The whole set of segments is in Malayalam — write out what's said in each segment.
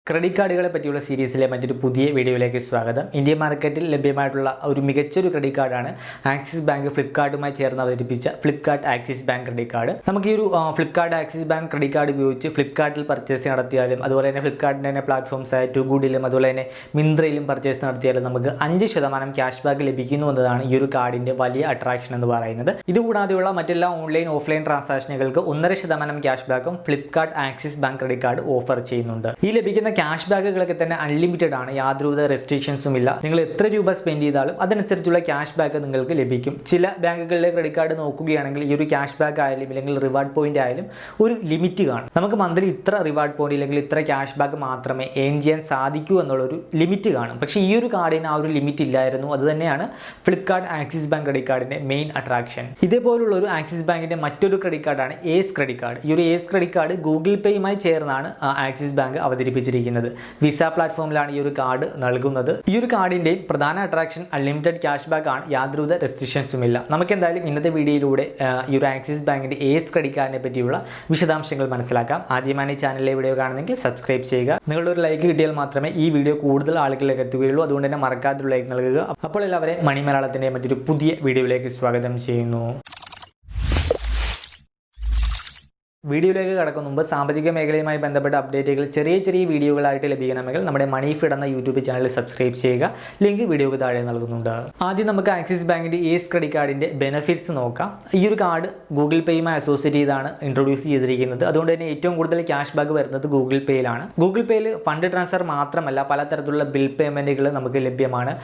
ക്രെഡിറ്റ് കാർഡുകളെ പറ്റിയുള്ള സീരീസിലെ മറ്റൊരു പുതിയ വീഡിയോയിലേക്ക് സ്വാഗതം. ഇന്ത്യൻ മാർക്കറ്റിൽ ലഭ്യമായിട്ടുള്ള ഒരു മികച്ചൊരു ക്രെഡിറ്റ് കാർഡാണ് ആക്സിസ് ബാങ്ക് ഫ്ലിപ്കാർട്ടുമായി ചേർന്ന് അവതരിപ്പിച്ച Flipkart Axis bank credit card. നമുക്ക് ഈ ഒരു Flipkart Axis bank credit card ഉപയോഗിച്ച് ഫ്ലിപ്കാർട്ടിൽ പർച്ചേസ് നടത്തിയാലും അതുപോലെ തന്നെ ഫ്ലിപ്കാർട്ടിൻ്റെ തന്നെ പ്ലാറ്റ്ഫോംസായ ടു ഗുഡിലും അതുപോലെ തന്നെ മിന്ത്രയിലും പർച്ചേസ് നടത്തിയാലും നമുക്ക് 5% ക്യാഷ് ബാക്ക് ലഭിക്കുന്നു എന്നതാണ് ഈ ഒരു കാർഡിൻ്റെ വലിയ അട്രാക്ഷൻ എന്ന് പറയുന്നത്. ഇതുകൂടാതെയുള്ള മറ്റെല്ലാ ഓൺലൈൻ ഓഫ്ലൈൻ ട്രാൻസാക്ഷനുകൾക്ക് 1.5% ക്യാഷ് ബാക്കും Flipkart Axis bank credit card offer ചെയ്യുന്നുണ്ട്. ഈ ലഭിക്കുന്ന ക്യാഷ് ബാക്കുകളൊക്കെ തന്നെ അൺലിമിറ്റഡ് ആണ്, യാതൊരുവിധ റെസ്ട്രിക്ഷൻസും ഇല്ല. നിങ്ങൾ എത്ര രൂപ സ്പെൻഡ് ചെയ്താലും അതനുസരിച്ചുള്ള ക്യാഷ് ബാക്ക് നിങ്ങൾക്ക് ലഭിക്കും. ചില ബാങ്കുകളിലെ ക്രെഡിറ്റ് കാർഡ് നോക്കുകയാണെങ്കിൽ ഈ ഒരു ക്യാഷ് ബാക്ക് ആയാലും അല്ലെങ്കിൽ റിവാർഡ് പോയിന്റ് ആയാലും ഒരു ലിമിറ്റ് കാണും. നമുക്ക് മന്ത്ലി ഇത്ര റിവാർഡ് പോയിന്റ് അല്ലെങ്കിൽ ഇത്ര ക്യാഷ് ബാക്ക് മാത്രമേ ഏൺ ചെയ്യാൻ സാധിക്കൂ എന്നുള്ളൊരു ലിമിറ്റ് കാണും. പക്ഷേ ഈ ഒരു കാർഡിന് ആ ഒരു ലിമിറ്റ് ഇല്ലായിരുന്നു. അത് തന്നെയാണ് ഫ്ലിപ്കാർട്ട് ആക്സിസ് ബാങ്ക് ക്രെഡിറ്റ് കാർഡിന്റെ മെയിൻ അട്രാക്ഷൻ. ഇതേപോലുള്ള ഒരു ആക്സിസ് ബാങ്കിന്റെ മറ്റൊരു ക്രെഡിറ്റ് കാർഡാണ് ഏസ് ക്രെഡിറ്റ് കാർഡ്. ഈ ഒരു ഏസ് ക്രെഡിറ്റ് കാർഡ് ഗൂഗിൾ പേയുമായി ചേർന്നാണ് ആക്സിസ് ബാങ്ക് അവതരിപ്പിച്ചിരിക്കുന്നത്. വിസ പ്ലാറ്റ്ഫോമിലാണ് ഈ ഒരു കാർഡ് നൽകുന്നത്. ഈ ഒരു കാർഡിന്റെ പ്രധാന അട്രാക്ഷൻ അൺലിമിറ്റഡ് ക്യാഷ് ബാക്ക് ആണ്, യാതൊരുവിധ റെസ്ട്രിക്ഷൻസും ഇല്ല. നമുക്ക് എന്തായാലും ഇന്നത്തെ വീഡിയോയിലൂടെ ഈ ഒരു ആക്സിസ് ബാങ്കിന്റെ ഏസ് ക്രെഡിറ്റ് കാർഡിനെ പറ്റിയുള്ള വിശദാംശങ്ങൾ മനസ്സിലാക്കാം. ആദ്യമായി ഈ ചാനലിലെ വീഡിയോ കാണുന്നെങ്കിൽ സബ്സ്ക്രൈബ് ചെയ്യുക. നിങ്ങളുടെ ഒരു ലൈക്ക് കിട്ടിയാൽ മാത്രമേ ഈ വീഡിയോ കൂടുതൽ ആളുകളിലേക്ക് എത്തുകയുള്ളൂ. അതുകൊണ്ട് തന്നെ മറക്കാത്തൊരു ലൈക്ക് നൽകുക. അപ്പോൾ എല്ലാവരെയും മണി മലയാളത്തിന്റെ മറ്റൊരു പുതിയ വീഡിയോയിലേക്ക് സ്വാഗതം ചെയ്യുന്നു. വീഡിയോയിലേക്ക് കടക്കുന്ന മുമ്പ് സാമ്പത്തിക മേഖലയുമായി ബന്ധപ്പെട്ട അപ്ഡേറ്റുകൾ ചെറിയ വീഡിയോകളായിട്ട് ലഭിക്കണമെങ്കിൽ നമ്മുടെ മണി ഫീഡ് എന്ന യൂട്യൂബ് ചാനൽ സബ്സ്ക്രൈബ് ചെയ്യുക. ലിങ്ക് വീഡിയോക്ക് താഴെ നൽകുന്നുണ്ട്. ആദ്യം നമുക്ക് ആക്സിസ് ബാങ്കിന്റെ ഏസ് ക്രെഡിറ്റ് കാർഡിന്റെ ബെനിഫിറ്റ്സ് നോക്കാം. ഈ ഒരു കാർഡ് ഗൂഗിൾ പേയുമായി അസോസിയേറ്റ് ചെയ്താണ് ഇൻട്രൊഡ്യൂസ് ചെയ്തിരിക്കുന്നത്. അതുകൊണ്ട് തന്നെ ഏറ്റവും കൂടുതൽ ക്യാഷ് ബാക്ക് വരുന്നത് ഗൂഗിൾ പേയിലാണ്. ഗൂഗിൾ പേയിൽ ഫണ്ട് ട്രാൻസ്ഫർ മാത്രമല്ല, പലതരത്തിലുള്ള ബിൽ പേയ്മെന്റുകൾ നമുക്ക് ലഭ്യമാണ്.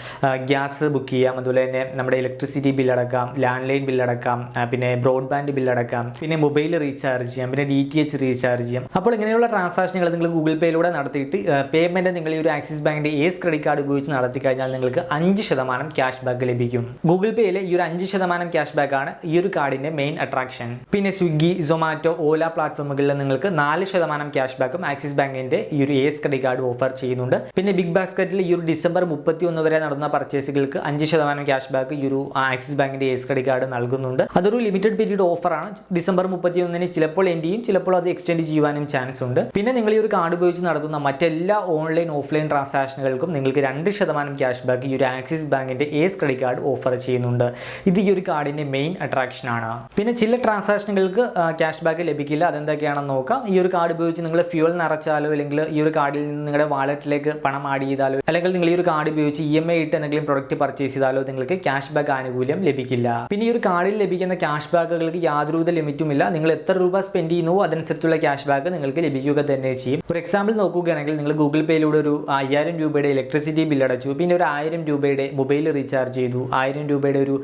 ഗ്യാസ് ബുക്ക് ചെയ്യാം, അതുപോലെ തന്നെ നമ്മുടെ ഇലക്ട്രിസിറ്റി ബില്ലടക്കാം, ലാൻഡ് ലൈൻ ബില്ലടക്കാം, പിന്നെ ബ്രോഡ്ബാൻഡ് ബില്ലടക്കാം, പിന്നെ മൊബൈൽ റീചാർജ് ചെയ്യാം, പിന്നെ DTH റീചാർജ് ചെയ്യാം. അപ്പോൾ ഇങ്ങനെയുള്ള ട്രാൻസാക്ഷനുകൾ നിങ്ങൾ ഗൂഗിൾ പേയിലൂടെ നടത്തിയിട്ട് പേയ്മെന്റ് നിങ്ങൾ ഈ ഒരു ആക്സിസ് ബാങ്കിന്റെ ഏസ് ക്രെഡിറ്റ് കാർഡ് ഉപയോഗിച്ച് നടത്തി കഴിഞ്ഞാൽ നിങ്ങൾക്ക് 5% ക്യാഷ് ബാക്ക് ലഭിക്കും. ഗൂഗിൾ പേയിലെ ഈ ഒരു 5% ക്യാഷ് ബാക്ക് ആണ് ഈ ഒരു കാർഡിന്റെ മെയിൻ അട്രാക്ഷൻ. പിന്നെ സ്വിഗ്ഗി, സൊമാറ്റോ, ഓല പ്ലാറ്റ്ഫോമുകളിൽ നിങ്ങൾക്ക് 4% ക്യാഷ് ബാക്കും ആക്സിസ് ബാങ്കിന്റെ ഈ ഒരു ഏസ് ക്രെഡിറ്റ് കാർഡ് ഓഫർ ചെയ്യുന്നുണ്ട്. പിന്നെ ബിഗ് ബാസ്ക്കറ്റിൽ ഈ ഒരു ഡിസംബർ 31 വരെ നടന്ന പർച്ചേസുകൾക്ക് 5% ക്യാഷ് ബാക്ക് ഈ ഒരു ആക്സിസ് ബാങ്കിന്റെ ഏസ് ക്രെഡിറ്റ് കാർഡ് നൽകുന്നുണ്ട്. അതൊരു ലിമിറ്റഡ് പീരീഡ് ഓഫറാണ്. ഡിസംബർ 31 ചിലപ്പോൾ ചിലപ്പോൾ അത് എക്സ്റ്റെൻഡ് ചെയ്യുവാനും ചാൻസ് ഉണ്ട്. പിന്നെ നിങ്ങൾ ഈ ഒരു കാർഡ് ഉപയോഗിച്ച് നടത്തുന്ന മറ്റെല്ലാ ഓൺലൈൻ ഓഫ്ലൈൻ ട്രാൻസാക്ഷനുകൾക്കും നിങ്ങൾക്ക് 2% ക്യാഷ് ബാക്ക് ഈ ഒരു ആക്സിസ് ബാങ്കിന്റെ ഏസ് ക്രെഡിറ്റ് കാർഡ് ഓഫർ ചെയ്യുന്നുണ്ട്. ഇത് ഈ ഒരു കാർഡിന്റെ മെയിൻ അട്രാക്ഷൻ ആണ്. പിന്നെ ചില ട്രാൻസാക്ഷനുകൾക്ക് ക്യാഷ് ബാക്ക് ലഭിക്കില്ല. അതെന്തൊക്കെയാണെന്ന് നോക്കാം. ഈ ഒരു കാർഡ് ഉപയോഗിച്ച് നിങ്ങൾ ഫ്യൂൽ നിറച്ചാലോ അല്ലെങ്കിൽ ഈ ഒരു കാർഡിൽ നിന്ന് നിങ്ങളുടെ വാലറ്റിലേക്ക് പണം ആഡ് ചെയ്താലോ അല്ലെങ്കിൽ നിങ്ങൾ ഈ ഒരു കാർഡ് ഉപയോഗിച്ച് EMI ഇട്ട് എന്തെങ്കിലും പ്രൊഡക്റ്റ് പർച്ചേസ് ചെയ്താലോ നിങ്ങൾക്ക് ക്യാഷ് ബാക്ക് ആനുകൂല്യം ലഭിക്കില്ല. പിന്നെ ഈ ഒരു കാർഡിൽ ലഭിക്കുന്ന ക്യാഷ് ബാക്കുകൾക്ക് യാതൊരുവിധ ലിമിറ്റും ഇല്ല. നിങ്ങൾ എത്ര രൂപ സ്പെൻഡ് ചെയ്യുന്നു അതനുസരിച്ചുള്ള ക്യാഷ് ബാക്ക് നിങ്ങൾക്ക് ലഭിക്കുക തന്നെ ചെയ്യും. ഒരു എക്സാമ്പിൾ നോക്കുകയാണെങ്കിൽ നിങ്ങൾ ഗൂഗിൾ പേയിലൂടെ ഒരു 5000 രൂപയുടെ ഇലക്ട്രിസിറ്റി ബിൽ അടച്ചു, പിന്നെ ഒരു 1000 രൂപയുടെ മൊബൈൽ റീചാർജ് ചെയ്തു, 1000 രൂപയുടെ ഒരു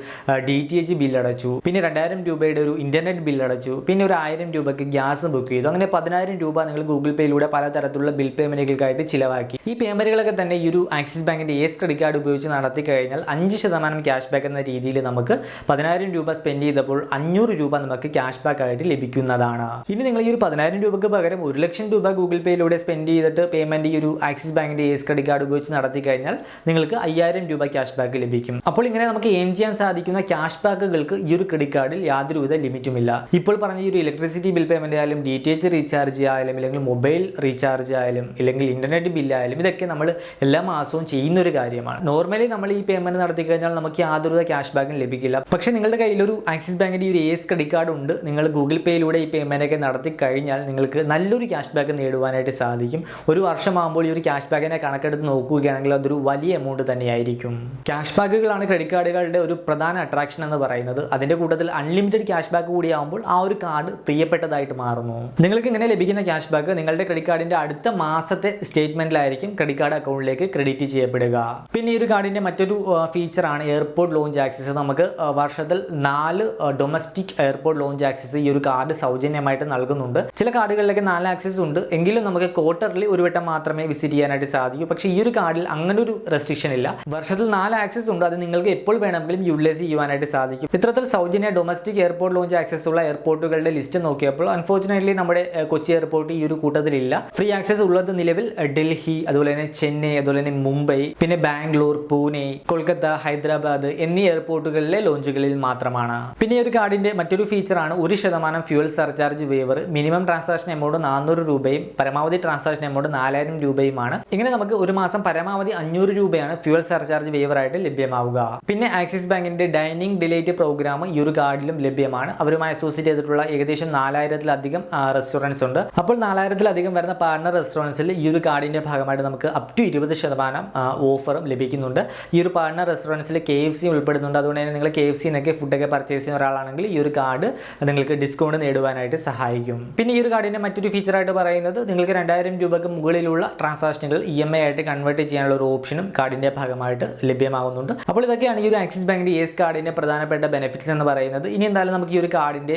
DTH ബിൽ അടച്ചു, പിന്നെ 2000 രൂപയുടെ ഒരു ഇന്റർനെറ്റ് ബിൽ അടച്ചു, പിന്നെ ഒരു 1000 രൂപയ്ക്ക് ഗ്യാസ് ബുക്ക് ചെയ്തു. അങ്ങനെ 10000 രൂപ നിങ്ങൾ ഗൂഗിൾ പേയിലൂടെ പലതരത്തിലുള്ള ബിൽ പേയ്മെന്റുകൾക്കായിട്ട് ചിലവാക്കി. ഈ പേയ്മെന്റുകളൊക്കെ തന്നെ ഈ ഒരു ആക്സിസ് ബാങ്കിന്റെ ഏസ് ക്രെഡിറ്റ് കാർഡ് ഉപയോഗിച്ച് നടത്തി കഴിഞ്ഞാൽ 5% ക്യാഷ് ബാക്ക് എന്ന രീതിയിൽ നമുക്ക് 10000 രൂപ സ്പെൻഡ് ചെയ്തപ്പോൾ 500 രൂപ നമുക്ക് ക്യാഷ് ബാക്ക് ആയിട്ട് ലഭിക്കുന്നതാണ്. ഇനി നിങ്ങൾ ഈ ഒരു 10000 രൂപയ്ക്ക് പകരം 1,00,000 രൂപ ഗൂഗിൾ പേയിലൂടെ സ്പെൻഡ് ചെയ്തിട്ട് പേയ്മെന്റ് ഈ ഒരു ആക്സിസ് ബാങ്കിന്റെ ഏസ് ക്രെഡിറ്റ് കാർഡ് ഉപയോഗിച്ച് നടത്തി കഴിഞ്ഞാൽ നിങ്ങൾക്ക് 5000 രൂപ ക്യാഷ് ബാക്ക് ലഭിക്കും. അപ്പോൾ ഇങ്ങനെ നമുക്ക് ഏൺ ചെയ്യാൻ സാധിക്കുന്ന ക്യാഷ് ബാക്കുകൾക്ക് ഈ ഒരു ക്രെഡിറ്റ് കാർഡിൽ യാതൊരുവിധ ലിമിറ്റുമില്ല. ഇപ്പോൾ പറഞ്ഞ ഈ ഒരു ഇലക്ട്രിസിറ്റി ബിൽ പേയ്മെന്റ് ആയാലും DTH റീചാർജ് ആയാലും അല്ലെങ്കിൽ മൊബൈൽ റീചാർജ് ആയാലും അല്ലെങ്കിൽ ഇന്റർനെറ്റ് ബില്ല് ആയാലും ഇതൊക്കെ നമ്മൾ എല്ലാ മാസവും ചെയ്യുന്ന ഒരു കാര്യമാണ്. നോർമലി നമ്മൾ ഈ പേയ്മെന്റ് നടത്തി കഴിഞ്ഞാൽ നമുക്ക് യാതൊരുവിധ ക്യാഷ് ബാക്കും ലഭിക്കില്ല. പക്ഷേ നിങ്ങളുടെ കയ്യിൽ ഒരു ആക്സിസ് ബാങ്കിന്റെ ഈ ഒരു ഏസ് ക്രെഡിറ്റ് കാർഡ് ഉണ്ട്, നിങ്ങൾ ഗൂഗിൾ പേയിലൂടെ ഈ പേയ്മെന്റ് ഒക്കെ നടത്തി കഴിഞ്ഞാൽ നിങ്ങൾക്ക് നല്ലൊരു ക്യാഷ് ബാക്ക് നേടുവാനായിട്ട് സാധിക്കും. ഒരു വർഷമാകുമ്പോൾ ഈ ഒരു ക്യാഷ് ബാക്കിനെ കണക്കെടുത്ത് നോക്കുകയാണെങ്കിൽ അതൊരു വലിയ എമൗണ്ട് തന്നെയായിരിക്കും. ക്യാഷ് ബാക്കുകളാണ് ക്രെഡിറ്റ് കാർഡുകളുടെ ഒരു പ്രധാന അട്രാക്ഷൻ എന്ന് പറയുന്നത്. അതിന്റെ കൂട്ടത്തിൽ അൺലിമിറ്റഡ് ക്യാഷ് ബാക്ക് കൂടിയാകുമ്പോൾ ആ ഒരു കാർഡ് പ്രിയപ്പെട്ടതായിട്ട് മാറുന്നു. നിങ്ങൾക്ക് ഇങ്ങനെ ലഭിക്കുന്ന ക്യാഷ് ബാക്ക് നിങ്ങളുടെ ക്രെഡിറ്റ് കാർഡിന്റെ അടുത്ത മാസത്തെ സ്റ്റേറ്റ്മെന്റിലായിരിക്കും ക്രെഡിറ്റ് കാർഡ് അക്കൗണ്ടിലേക്ക് ക്രെഡിറ്റ് ചെയ്യപ്പെടുക. പിന്നെ ഈ ഒരു കാർഡിന്റെ മറ്റൊരു ഫീച്ചറാണ് എയർപോർട്ട് ലോഞ്ച് ആക്സസ്. നമുക്ക് വർഷത്തിൽ 4 ഡൊമസ്റ്റിക് എയർപോർട്ട് ലോഞ്ച് ആക്സസ് ഈ ഒരു കാർഡ് സൗജന്യമായിട്ട് നൽകുന്നുണ്ട്. ചില കാർഡുകളിലൊക്കെ 4 ആക്സസ് ഉണ്ട്, എങ്കിലും നമുക്ക് ക്വാർട്ടറിൽ ഒരു വട്ടം മാത്രമേ വിസിറ്റ് ചെയ്യാനായിട്ട് സാധിക്കൂ. പക്ഷേ ഈ ഒരു കാർഡിൽ അങ്ങനെ ഒരു റെസ്ട്രിക്ഷൻ ഇല്ല. വർഷത്തിൽ 4 ആക്സസ് ഉണ്ട്, അത് നിങ്ങൾക്ക് എപ്പോൾ വേണമെങ്കിലും യൂട്ടിലൈസ് ചെയ്യുവാനായിട്ട് സാധിക്കും. ഇത്തരത്തിൽ സൗജന്യ ഡൊമസ്റ്റിക് എയർപോർട്ട് ലോഞ്ച് ആക്സസ് ഉള്ള എയർപോർട്ടുകളുടെ ലിസ്റ്റ് നോക്കിയപ്പോൾ അൺഫോർച്ചുനേറ്റ്ലി നമ്മുടെ കൊച്ചി എയർപോർട്ട് ഈ ഒരു കൂട്ടത്തിലില്ല. ഫ്രീ ആക്സസ് ഉള്ളത് നിലവിൽ ഡൽഹി, അതുപോലെ തന്നെ ചെന്നൈ, അതുപോലെ തന്നെ മുംബൈ, പിന്നെ ബാംഗ്ലൂർ, പൂനെ, കൊൽക്കത്ത, ഹൈദരാബാദ് എന്നീ എയർപോർട്ടുകളിലെ ലോഞ്ചുകളിൽ മാത്രമാണ്. പിന്നെ ഈ ഒരു കാർഡിന്റെ മറ്റൊരു ഫീച്ചറാണ് 1% fuel surcharge surcharge waiver, minimum transaction amount 400 രൂപയും പരമാവധി ട്രാൻസാക്ഷൻ എമൗണ്ട് 4000 രൂപയുമാണ്. ഇങ്ങനെ നമുക്ക് ഒരു മാസം പരമാവധി 500 രൂപയാണ് ഫ്യൂവൽ സർചാർജ് വേവറായിട്ട് ലഭ്യമാവുക. പിന്നെ ആക്സിസ് ബാങ്കിന്റെ ഡൈനിങ് ഡിലൈറ്റ് പ്രോഗ്രാം ഈ ഒരു കാർഡിലും ലഭ്യമാണ്. അവരുമായി അസോസിയേറ്റ് ചെയ്തിട്ടുള്ള ഏകദേശം 4000-ലധികം റെസ്റ്റോറൻറ്റ്സ് ഉണ്ട്. അപ്പോൾ 4000-ലധികം വരുന്ന പാർട്ണർ റെസ്റ്റോറൻറ്റ്സിൽ ഈ ഒരു കാർഡിന്റെ ഭാഗമായിട്ട് നമുക്ക് അപ് ടു 20% ഓഫറും ലഭിക്കുന്നുണ്ട്. ഈ ഒരു പാർട്ണർ റെസ്റ്റോറൻറ്റ്സിൽ KFC ഉൾപ്പെടുന്നുണ്ട്. അതുകൊണ്ട് തന്നെ നിങ്ങൾ KFC എന്നൊക്കെ ഫുഡൊക്കെ പർച്ചേസ് ചെയ്യുന്ന ഒരാളാണെങ്കിൽ ഈ ഒരു കാർഡ് നിങ്ങൾക്ക് ഡിസ്കൗണ്ട് നേടുവാനായിട്ട് സഹായിക്കും. പിന്നെ ഈ ഒരു കാർഡിന്റെ മറ്റൊരു ഫീച്ചറായിട്ട് പറയുന്നത് നിങ്ങൾക്ക് 2000 രൂപയ്ക്ക് മുകളിലുള്ള ട്രാൻസാക്ഷനുകൾ EMI ആയിട്ട് കൺവേർട്ട് ചെയ്യാനുള്ള ഒരു ഓപ്ഷനും കാർഡിന്റെ ഭാഗമായിട്ട് ലഭ്യമാകുന്നുണ്ട്. അപ്പോൾ ഇതൊക്കെയാണ് ഈ ഒരു ആക്സിസ് ബാങ്കിന്റെ യെസ് കാർഡിന്റെ പ്രധാനപ്പെട്ട ബെനിഫിറ്റ്സ് എന്ന് പറയുന്നത്. ഇനി എന്തായാലും നമുക്ക് ഈ ഒരു കാർഡിന്റെ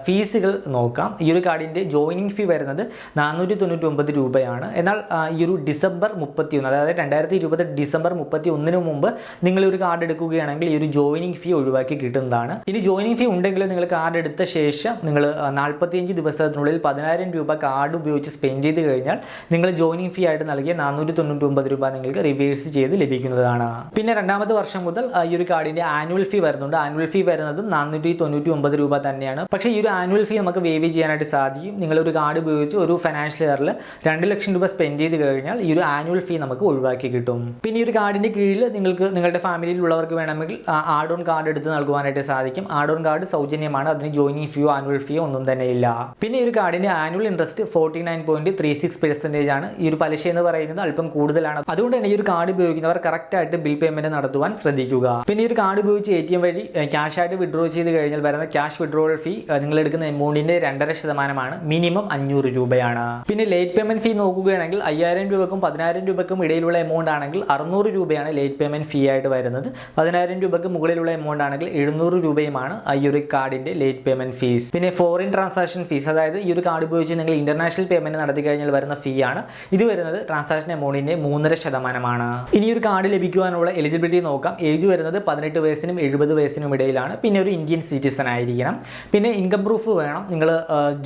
ഫീസുകൾ നോക്കാം. ഈ ഒരു കാർഡിന്റെ ജോയിനിങ് ഫീ വരുന്നത് 499 രൂപയാണ്. എന്നാൽ ഈ ഒരു ഡിസംബർ 31, അതായത് 2020 ഡിസംബർ 31 മുമ്പ് നിങ്ങൾ ഒരു കാർഡ് എടുക്കുകയാണെങ്കിൽ ഈ ഒരു ജോയിനിങ് ഫീ ഒഴിവാക്കി കിട്ടുന്നതാണ്. ഇനി ജോയിനിങ് ഫീ ഉണ്ടെങ്കിൽ നിങ്ങൾ കാർഡ് എടുത്ത ശേഷം നിങ്ങൾ 45 ദിവസത്തിനുള്ളിൽ 10000 രൂപ കാർഡ് ഉപയോഗിച്ച് സ്പെൻഡ് ചെയ്ത് കഴിഞ്ഞാൽ നിങ്ങൾ ജോയിനിങ് ഫീ ആയിട്ട് നൽകിയ 499 രൂപ നിങ്ങൾക്ക് റിവേഴ്സ് ചെയ്ത് ലഭിക്കുന്നതാണ്. പിന്നെ രണ്ടാമത്തെ വർഷം മുതൽ ഈ ഒരു കാർഡിന്റെ ആനുവൽ ഫീ വരുന്നുണ്ട്. ആനുവൽ ഫീ വരുന്നതും 499 രൂപ തന്നെയാണ്. പക്ഷേ ഈ ഒരു ആനുവൽ ഫീ നമുക്ക് വേവ് ചെയ്യാനായിട്ട് സാധിക്കും. നിങ്ങളൊരു കാർഡ് ഉപയോഗിച്ച് ഒരു ഫൈനാൻഷ്യൽ ഇയറിൽ 2 ലക്ഷം രൂപ സ്പെൻഡ് ചെയ്ത് കഴിഞ്ഞാൽ ഈ ഒരു ആനുവൽ ഫീ നമുക്ക് ഒഴിവാക്കി കിട്ടും. പിന്നെ ഈ ഒരു കാർഡിന്റെ കീഴിൽ നിങ്ങൾക്ക് നിങ്ങളുടെ ഫാമിലിയിലുള്ളവർക്ക് വേണമെങ്കിൽ ആഡ് ഓൺ കാർഡ് എടുത്ത് നൽകുവാനായിട്ട് സാധിക്കും. ആഡ് ഓൺ കാർഡ് സൗജന്യമാണ്. അതിന് ജോയിനിങ് ഫീയോ ആനുവൽ ഫീയോ ഒന്നും തന്നെ ഇല്ല. പിന്നെ ഈ ഒരു കാർഡിന്റെ ആനുവൽ ഇൻട്രസ്റ്റ് 49.36% ആണ്. ഈ ഒരു പലിശ എന്ന് പറയുന്നത് അല്പം കൂടുതലാണ്. അതുകൊണ്ട് തന്നെ ഈ ഒരു കാർഡ് ഉപയോഗിക്കുന്നവർ കറക്റ്റ് ആയിട്ട് ബിൽ പേയ്മെന്റ് നടത്തുവാൻ ശ്രദ്ധിക്കുക. പിന്നെ ഈ ഒരു കാർഡ് ഉപയോഗിച്ച് ATM വഴി ക്യാഷ് ആയിട്ട് വിഡ്രോ ചെയ്ത് കഴിഞ്ഞാൽ വരുന്ന ക്യാഷ് വിഡ്രോവൽ ഫീ നിങ്ങൾ എടുക്കുന്ന എമൗണ്ടിന്റെ 2.5% മിനിമം 500 രൂപയാണ്. പിന്നെ ലേറ്റ് പേയ്മെന്റ് ഫീ നോക്കുകയാണെങ്കിൽ 5000 രൂപക്കും 10000 രൂപക്കും ഇടയിലുള്ള എമൗണ്ട് ആണെങ്കിൽ 600 രൂപയാണ് ലേറ്റ് പേയ്മെന്റ് ഫീ ആയിട്ട് വരുന്നത്. 10000 രൂപക്ക് മുകളിലുള്ള എമൗണ്ട് ആണെങ്കിൽ 700 രൂപയുമാണ് ഈ ഒരു കാർഡിന്റെ ലേറ്റ് പേയ്മെന്റ് ഫീസ്. പിന്നെ ഫോറിൻ ട്രാൻസാക്ഷൻ ഫീസ്, അതായത് ഈ ഒരു കാർഡ് ഉപയോഗിച്ച് നിങ്ങൾ ഇന്റർനാഷണൽ പേയ്മെന്റ് നടത്തി കഴിഞ്ഞാൽ വരുന്ന ഫീ ആണ്. ഇത് വരുന്നത് ട്രാൻസാക്ഷൻ എമൗണ്ടിന്റെ 3.5%. ഇനി ഒരു കാർഡ് ലഭിക്കുവാനുള്ള എലിജിബിലിറ്റി നോക്കാം. ഏജ് വരുന്നത് 18 വയസ്സിനും 70 വയസ്സിനും ഇടയിലാണ്. പിന്നെ ഒരു ഇന്ത്യൻ സിറ്റിസൺ ആയിരിക്കണം. പിന്നെ ഇൻകം പ്രൂഫ് വേണം. നിങ്ങൾ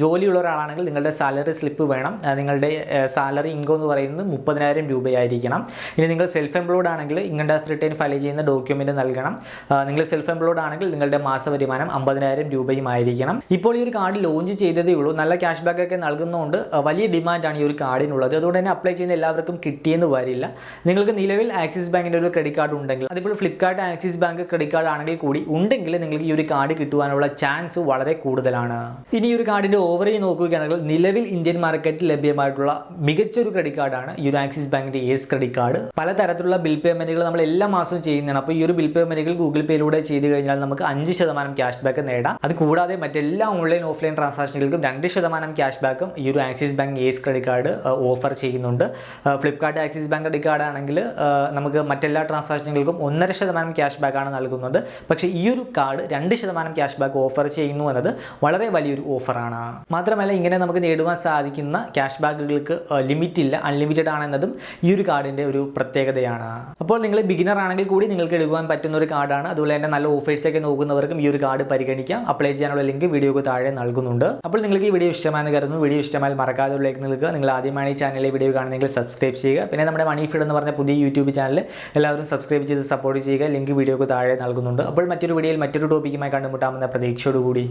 ജോലിയുള്ള ഒരാളാണെങ്കിൽ നിങ്ങളുടെ സാലറി സ്ലിപ്പ് വേണം. നിങ്ങളുടെ സാലറി ഇൻകം എന്ന് പറയുന്നത് 30,000 രൂപയായിരിക്കണം. ഇനി നിങ്ങൾ സെൽഫ് എംപ്ലോയ്ഡ് ആണെങ്കിൽ ഇൻകം ടാക്സ് റിട്ടേൺ ഫയൽ ചെയ്യുന്ന ഡോക്യുമെന്റ് നൽകണം. നിങ്ങൾ സെൽഫ് എംപ്ലോയ്ഡ് ആണെങ്കിൽ നിങ്ങളുടെ മാസ വരുമാനം 50,000 രൂപയും ആയിരിക്കണം. ഇപ്പോൾ ഈ ഒരു കാർഡ് ലോഞ്ച് ചെയ്തതേ ഉള്ളൂ. നല്ല ക്യാഷ് ബാക്ക് ഒക്കെ നൽകുന്നതുകൊണ്ട് വലിയ ഡിമാൻഡാണ് ഈ ഒരു കാർഡിനുള്ളത്. അതുകൊണ്ട് തന്നെ അപ്ലൈ ചെയ്യുന്ന എല്ലാവർക്കും കിട്ടിയെന്ന് വരില്ല. നിങ്ങൾക്ക് നിലവിൽ ആക്സിസ് ബാങ്കിൻ്റെ ഒരു ക്രെഡിറ്റ് കാർഡ് ഉണ്ടെങ്കിൽ, അതിപ്പോൾ Flipkart Axis bank credit card ആണെങ്കിൽ കൂടി ഉണ്ടെങ്കിൽ നിങ്ങൾക്ക് ഈ ഒരു കാർഡ് കിട്ടുവാനുള്ള ചാൻസ് വളരെ കൂടുതലാണ്. ഇനി ഈ ഒരു കാർഡിൻ്റെ ഓവറേജ് നോക്കുകയാണെങ്കിൽ നിലവിൽ ഇന്ത്യൻ മാർക്കറ്റിൽ ലഭ്യമായിട്ടുള്ള മികച്ചൊരു ക്രെഡിറ്റ് കാർഡാണ് ഈ ഒരു ആക്സിസ് ബാങ്കിൻ്റെ യെസ് ക്രെഡിറ്റ് കാർഡ്. പലതരത്തിലുള്ള ബിൽ പേയ്മെന്റുകൾ നമ്മൾ എല്ലാ മാസവും ചെയ്യുന്നതാണ്. അപ്പോൾ ഈ ഒരു ബിൽ പേയ്മെന്റുകൾ ഗൂഗിൾ പേയിലൂടെ ചെയ്ത് കഴിഞ്ഞാൽ നമുക്ക് 5% ക്യാഷ് ബാക്ക് നേടാം. അത് കൂടാതെ മറ്റെല്ലാ ഓൺലൈൻ ഓഫ്ലൈൻ ട്രാൻസാക്ഷനുകൾക്കും 2% ക്യാഷ് ബാക്കും ഈ ഒരു Axis bank yes credit card offer ചെയ്യുന്നുണ്ട്. Flipkart Axis bank credit card ആണെങ്കിൽ നമുക്ക് മറ്റെല്ലാ ട്രാൻസാക്ഷനുകൾക്കും 1.5% ക്യാഷ് ബാക്കാണ് നൽകുന്നത്. പക്ഷേ ഈ ഒരു കാർഡ് 2% ക്യാഷ് ബാക്ക് ഓഫർ ചെയ്യുന്നു എന്നത് വളരെ വലിയൊരു ഓഫറാണ്. മാത്രമല്ല ഇങ്ങനെ നമുക്ക് നേടുവാൻ സാധിക്കുന്ന ക്യാഷ് ബാക്കുകൾക്ക് ലിമിറ്റ് ഇല്ല, അൺലിമിറ്റഡ് ആണെന്നതും ഈ ഒരു കാർഡിൻ്റെ ഒരു പ്രത്യേകതയാണ്. അപ്പോൾ നിങ്ങൾ ബിഗിനർ ആണെങ്കിൽ കൂടി നിങ്ങൾക്ക് എടുക്കുവാൻ പറ്റുന്ന ഒരു കാർഡാണ്. അതുപോലെ തന്നെ നല്ല ഓഫേഴ്സൊക്കെ നോക്കുന്നവർക്കും ഈ ഒരു കാർഡ് പരിഗണിക്കാം. അപ്ലൈ ചെയ്യാനുള്ള ലിങ്ക് വീഡിയോക്ക് താഴെ നൽകുന്നുണ്ട്. അപ്പോൾ നിങ്ങൾക്ക് ഈ വീഡിയോ ഇഷ്ടമാണെന്ന് കരുതുന്നു. വീഡിയോ ഇഷ്ടമായാൽ മറക്കാതെ ലൈക്ക് നൽകുക. നിങ്ങൾ ആദ്യമാണ് ഈ ചാനലിലെ വീഡിയോ കാണുന്നെങ്കിൽ സബ്സ്ക്രൈബ് ചെയ്യുക. പിന്നെ നമ്മുടെ മണി ഫീഡ് എന്ന് പറഞ്ഞ പുതിയ യൂട്യൂബ് ചാനൽ എല്ലാവരും സബ്സ്ക്രൈബ് ചെയ്ത് സപ്പോർട്ട് ചെയ്യുക. ലിങ്ക് വീഡിയോക്ക് താഴെ നൽകുന്നുണ്ട്. അപ്പോൾ മറ്റൊരു വീഡിയോയിൽ മറ്റൊരു ടോപ്പിക്കുമായി കണ്ടുമുട്ടാമെന്ന പ്രതീക്ഷയോടുകൂടി